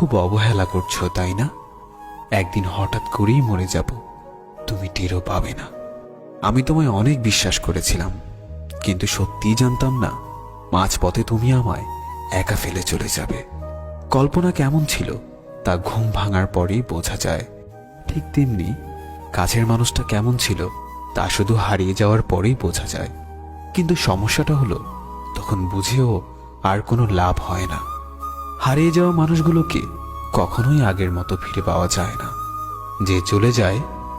খুব অবহেলা করছো, তাই না? একদিন হঠাৎ করেই মরে যাব, তুমি টেরও পাবে না। আমি তোমায় অনেক বিশ্বাস করেছিলাম, কিন্তু সত্যিই জানতাম না মাঝপথে তুমি আমায় একা ফেলে চলে যাবে। কল্পনা কেমন ছিল তা ঘুম ভাঙার পরেই বোঝা যায়। ঠিক তেমনি কাছের মানুষটা কেমন ছিল তা শুধু হারিয়ে যাওয়ার পরেই বোঝা যায়। কিন্তু সমস্যাটা হলো, তখন বুঝেও আর কোনো লাভ হয় না। হারিয়ে যাওয়া মানুষগুলোকে কখনোই আগের মতো ফিরে পাওয়া যায় না। যে চলে যায়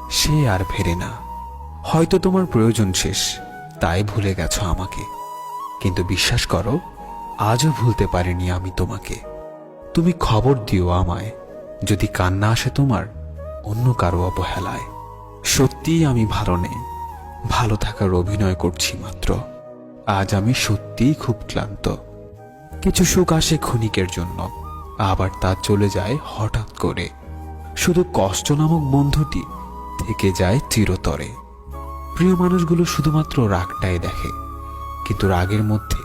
সে আর ফেরে না। হয়তো তোমার প্রয়োজন শেষ, তাই ভুলে গেছো আমাকে, কিন্তু বিশ্বাস করো, আজও ভুলতে পারিনি আমি তোমাকে। তুমি খবর দিও আমায় যদি কান্না আসে তোমার অন্য কারো অবহেলায়। সত্যিই আমি ভালো নেই, ভালো থাকার অভিনয় করছি মাত্র। আজ আমি সত্যিই খুব ক্লান্ত। কিছু সুখ আসে ক্ষণিকের জন্য, আবার তা চলে যায় হঠাৎ করে। শুধু কষ্ট নামক বন্ধুটি থেকে যায় চিরতরে। প্রিয় মানুষগুলো শুধুমাত্র রাগটাই দেখে, কিন্তু রাগের মধ্যে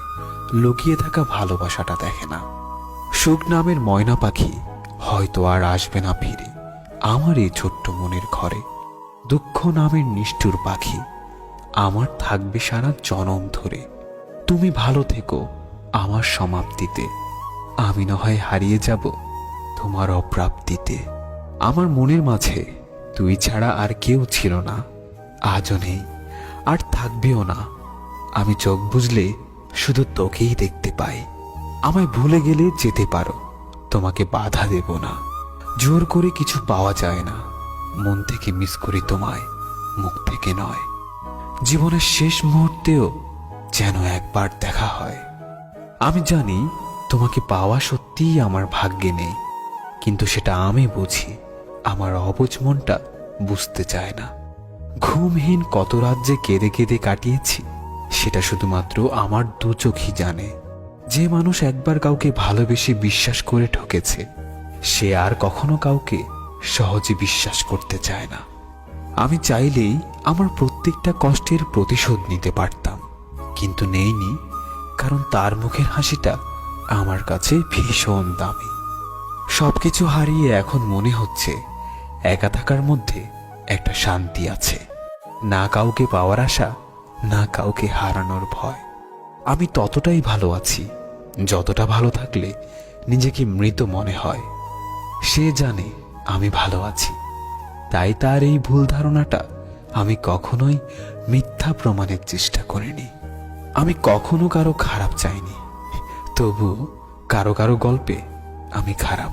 লুকিয়ে থাকা ভালোবাসাটা দেখে না। সুখ নামের ময়না পাখি হয়তো আর আসবে না ফিরে আমার এই ছোট্ট মনের ঘরে। দুঃখ নামের নিষ্ঠুর পাখি আমার থাকবে সারা জনম ধরে। তুমি ভালো থেকো আমার সমাপ্তিতে, আমি না হয় হারিয়ে যাব তোমার অপ্রাপ্তিতে। আমার মনের মাঝে তুই ছাড়া আর কেউ ছিল না, আজও নেই আর থাকবেও না। আমি চোখ বুঝলে শুধু তোকেই দেখতে পাই। আমায় ভুলে গেলে যেতে পারো, তোমাকে বাধা দেব না। জোর করে কিছু পাওয়া যায় না, মন থেকে মিস করি তোমায়, মুখ থেকে নয়। জীবনের শেষ মুহূর্তেও যেন একবার দেখা হয়। আমি জানি তোমাকে পাওয়া সত্যিই আমার ভাগ্যে নেই, কিন্তু সেটা আমি বুঝি, আমার অবুঝ মনটা বুঝতে চায় না। ঘুমহীন কত রাত যে কেঁদে কেঁদে কাটিয়েছি সেটা শুধুমাত্র আমার দু চোখই জানে। যে মানুষ একবার কাউকে ভালোবেসে বিশ্বাস করে ঠকেছে, সে আর কখনো কাউকে সহজে বিশ্বাস করতে চায় না। আমি চাইলেই আমার প্রত্যেকটা কষ্টের প্রতিশোধ নিতে পারতাম, কিন্তু নেইনি, কারণ তার মুখের হাসিটা আমার কাছে ভীষণ দামি। সবকিছু হারিয়ে এখন মনে হচ্ছে একা থাকার মধ্যে একটা শান্তি আছে। না কাউকে পাওয়ার আশা, না কাউকে হারানোর ভয়। আমি ততটাই ভালো আছি যতটা ভালো থাকলে নিজেকে মৃত মনে হয়। সে জানে আমি ভালো আছি, তাই তার এই ভুল ধারণাটা আমি কখনোই মিথ্যা প্রমাণের চেষ্টা করিনি। আমি কখনো কারো খারাপ চাইনি, তবু কারো কারো গল্পে আমি খারাপ।